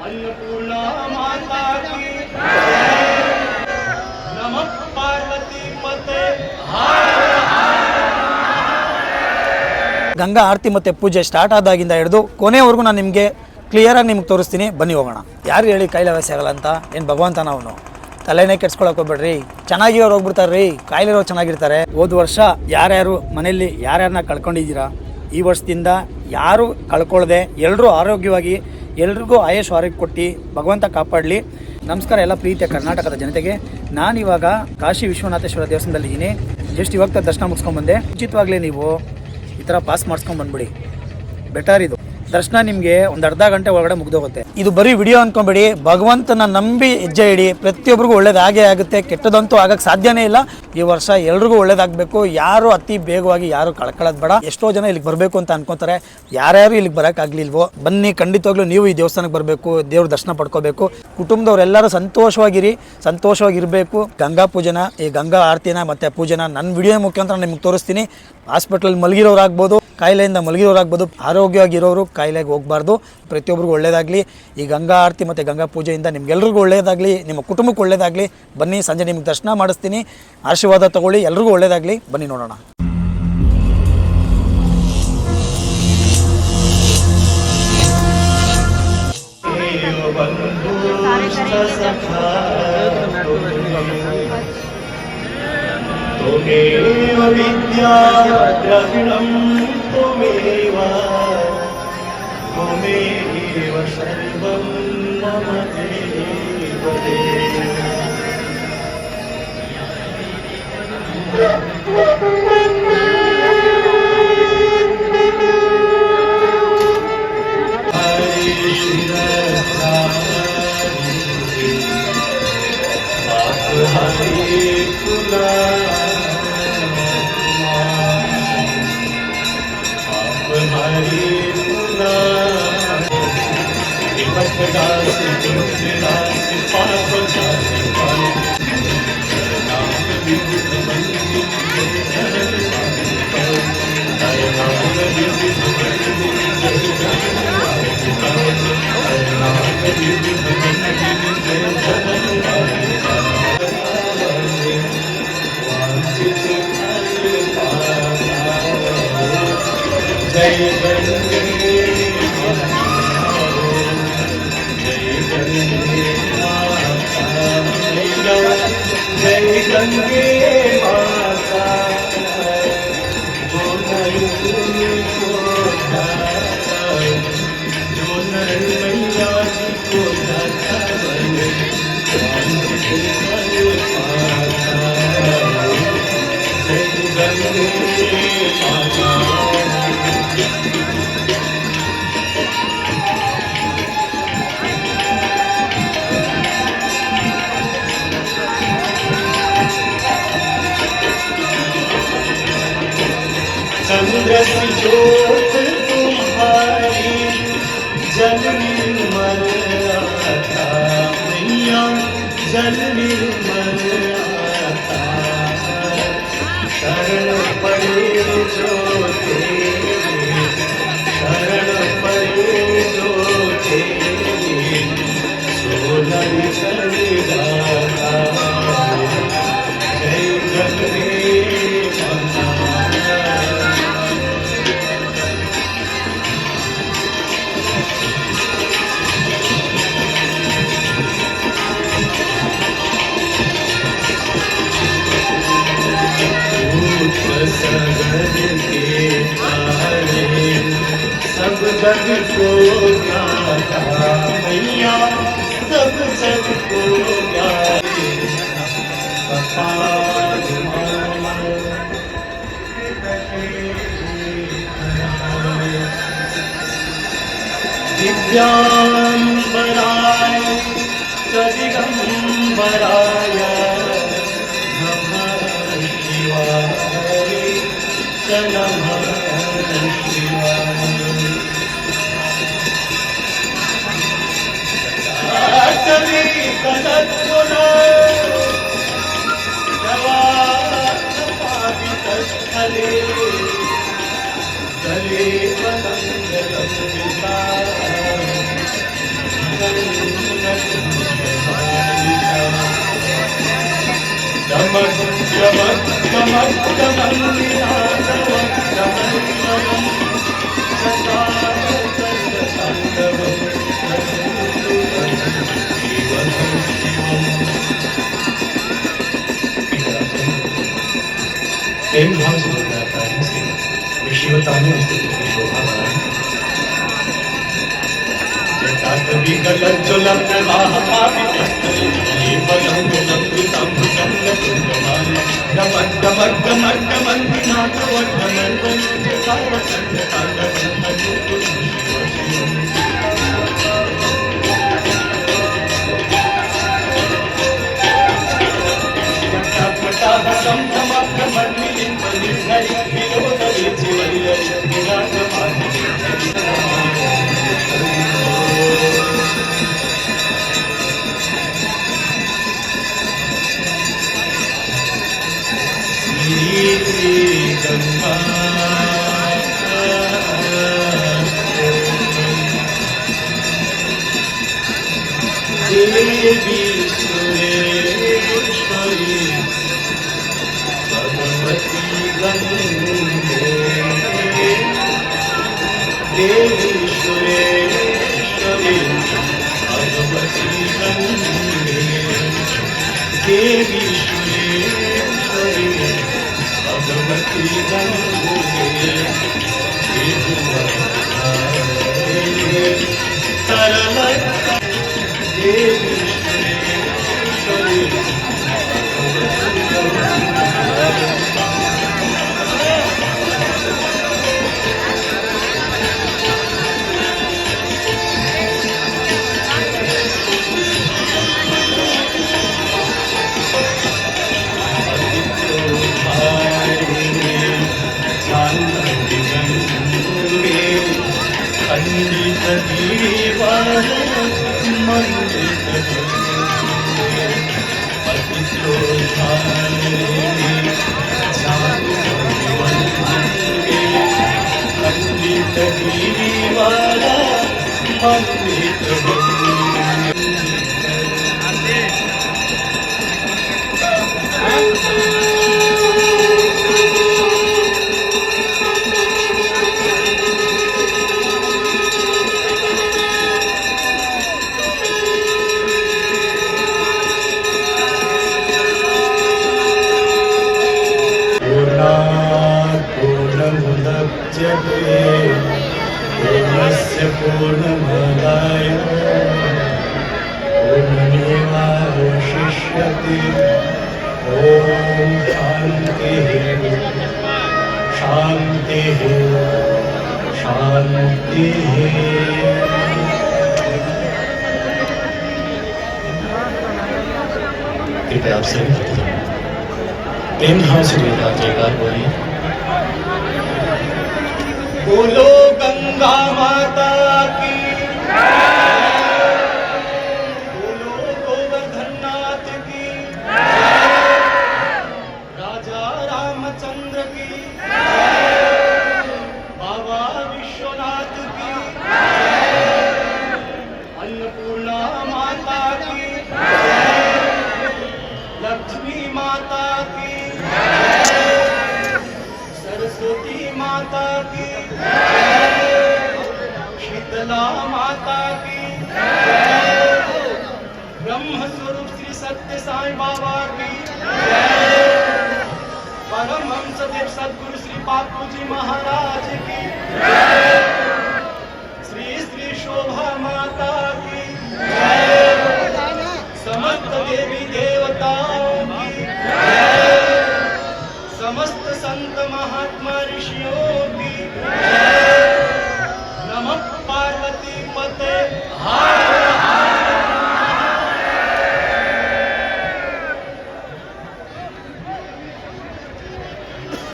अन्नपूर्णा माता की नमः पार्वती पते ಗಂಗಾ ಆರತಿ ಮತ್ತು ಪೂಜೆ ಸ್ಟಾರ್ಟ್ ಆದಾಗಿಂದ ಹಿಡಿದು ಕೊನೆವರೆಗೂ ನಾನು ನಿಮಗೆ ಕ್ಲಿಯರಾಗಿ ನಿಮ್ಗೆ ತೋರಿಸ್ತೀನಿ. ಬನ್ನಿ ಹೋಗೋಣ. ಯಾರು ಹೇಳಿ ಕಾಯಿಲೆ ವ್ಯವಸ್ಥೆ ಆಗಲ್ಲ ಅಂತ? ಏನು ಭಗವಂತನ ಅವನು? ತಲೆನೇ ಕೆಡ್ಸ್ಕೊಳಕ್ಕೆ ಹೋಗ್ಬೇಡ್ರಿ. ಚೆನ್ನಾಗಿರೋರು ಹೋಗ್ಬಿಡ್ತಾರೆ ರೀ, ಕಾಯಿಲೆರೋರು ಚೆನ್ನಾಗಿರ್ತಾರೆ. ಹೋದ ವರ್ಷ ಯಾರ್ಯಾರು ಮನೆಯಲ್ಲಿ ಯಾರ್ಯಾರನ್ನ ಕಳ್ಕೊಂಡಿದ್ದೀರಾ, ಈ ವರ್ಷದಿಂದ ಯಾರು ಕಳ್ಕೊಳ್ಳದೆ ಎಲ್ಲರೂ ಆರೋಗ್ಯವಾಗಿ ಎಲ್ರಿಗೂ ಆಯುಷ್ ಆರೋಗ್ಯ ಕೊಟ್ಟು ಭಗವಂತ ಕಾಪಾಡಲಿ. ನಮಸ್ಕಾರ ಎಲ್ಲ ಪ್ರೀತಿಯ ಕರ್ನಾಟಕದ ಜನತೆಗೆ. ನಾನಿವಾಗ ಕಾಶಿ ವಿಶ್ವನಾಥೇಶ್ವರ ದೇವಸ್ಥಾನದಲ್ಲಿದ್ದೀನಿ. ಜಸ್ಟ್ ಇವಾಗ ದರ್ಶನ ಮುಗಿಸ್ಕೊಂಡ್ಬಂದೆ. ಉಚಿತವಾಗಲೇ ನೀವು ಈ ಥರ ಪಾಸ್ ಮಾಡಿಸ್ಕೊಂಡು ಬಂದ್ಬಿಡಿ, ಬೆಟರ್ ಇದು. ದರ್ಶನ ನಿಮಗೆ ಒಂದು ಅರ್ಧ ಗಂಟೆ ಒಳಗಡೆ ಮುಗ್ದೋಗುತ್ತೆ. ಇದು ಬರೀ ವಿಡಿಯೋ ಅಂದ್ಕೊಂಬೇಡಿ, ಭಗವಂತನ ನಂಬಿ ಹೆಜ್ಜೆ ಇಡಿ. ಪ್ರತಿಯೊಬ್ಬರಿಗೂ ಒಳ್ಳೇದಾಗೇ ಆಗುತ್ತೆ, ಕೆಟ್ಟದಂತೂ ಆಗಕ್ಕೆ ಸಾಧ್ಯನೇ ಇಲ್ಲ. ಈ ವರ್ಷ ಎಲ್ರಿಗೂ ಒಳ್ಳೇದಾಗಬೇಕು. ಯಾರು ಅತಿ ಬೇಗವಾಗಿ ಯಾರು ಕಳ್ಕೊಳ್ಳೋದು ಬೇಡ. ಎಷ್ಟೋ ಜನ ಇಲ್ಲಿಗೆ ಬರಬೇಕು ಅಂತ ಅನ್ಕೋತಾರೆ, ಯಾರ್ಯಾರು ಇಲ್ಲಿಗೆ ಬರೋಕ್ಕಾಗಲಿಲ್ವೋ ಬನ್ನಿ, ಖಂಡಿತವಾಗ್ಲೂ ನೀವು ಈ ದೇವಸ್ಥಾನಕ್ಕೆ ಬರಬೇಕು, ದೇವ್ರ ದರ್ಶನ ಪಡ್ಕೋಬೇಕು. ಕುಟುಂಬದವರೆಲ್ಲರೂ ಸಂತೋಷವಾಗಿರಬೇಕು. ಗಂಗಾ ಪೂಜೆನ, ಈ ಗಂಗಾ ಆರತಿನ ಮತ್ತು ಪೂಜೆನ ನನ್ನ ವಿಡಿಯೋ ಮುಖಾಂತರ ನಿಮ್ಗೆ ತೋರಿಸ್ತೀನಿ. ಹಾಸ್ಪಿಟಲ್ ಮಲಗಿರೋರಾಗ್ಬೋದು, ಕಾಯಿಲೆಯಿಂದ ಮಲಗಿರೋರಾಗ್ಬೋದು, ಆರೋಗ್ಯವಾಗಿರೋರು ಕಾಯಿಲೆಗೆ ಹೋಗಬಾರ್ದು. ಪ್ರತಿಯೊಬ್ಬರಿಗೂ ಒಳ್ಳೇದಾಗಲಿ. ಈ ಗಂಗಾ ಆರತಿ ಮತ್ತು ಗಂಗಾ ಪೂಜೆಯಿಂದ ನಿಮ್ಗೆಲ್ರಿಗೂ ಒಳ್ಳೇದಾಗಲಿ, ನಿಮ್ಮ ಕುಟುಂಬಕ್ಕೆ ಒಳ್ಳೇದಾಗಲಿ. ಬನ್ನಿ, ಸಂಜೆ ನಿಮ್ಗೆ ದರ್ಶನ ಮಾಡಿಸ್ತೀನಿ. ಆಶೀರ್ವಾದ ತಗೊಳ್ಳಿ, ಎಲ್ರಿಗೂ ಒಳ್ಳೇದಾಗಲಿ. ಬನ್ನಿ ನೋಡೋಣ. त्वमेव विद्या द्रविणं त्वमेव त्वमेव सर्वं मम देवदेव। जय गंगे जय गंगे माता, जो नर को जो नर मैया जी को दाता बने, जय गंगे माता। चंद्र की ज्योत तुम्हारी जल निर्मल आता, मैया जल निर्मल आता। शरण पड़े जो तेरे, शरण पड़े जो तेरे, सोनर चढ़ जाता। जय गंगे सब जग को ज्ञाता, मैया सब जग को ज्ञाता। दिव्यांबराय दिगंबराय नमः शिवाय नमः शिवाय। जले डमक डमक डमक डमक प्रेम भाव से बोलता है कार्य से विषयता में उसको कितनी शोभा बनाई जटा कभी गलत जो लम्ब वाह ये पलंग लंब तंब चंद कुंडमान डमक डमक डमक डमक नाथ वठन को सावचंद तांडव देवी सुरेश्वरी भगवती गंगे देवी सुरेश्वरी भगवती गंगे देवी सुरेश्वरी भगवती गंगे तरल देवी सुरेश्वरी पंडित दीवार मंडित पतितो पंडित दीवार मंडित पूर्णस्य पूर्णमादाय पूर्णमेवावशिष्यते ॐ शान्तिः शान्तिः शान्तिः कृपया आप सभी प्रेम भाव से जयकार बोलिए। बोलो गंगा माता की बोलो गोवर्धन नाथ की राजा रामचंद्र की बाबा विश्वनाथ की अन्नपूर्णा माता की लक्ष्मी माता की सरस्वती माता की शीतला माता की ब्रह्म स्वरूप श्री सत्य साई बाबा की परमहंस देव सद्गुरु श्री पापू जी महाराज की श्री श्री शोभा माता की समस्त देवी देवताओं की समस्त संत महात्मा ऋषियों की नमः पार्वती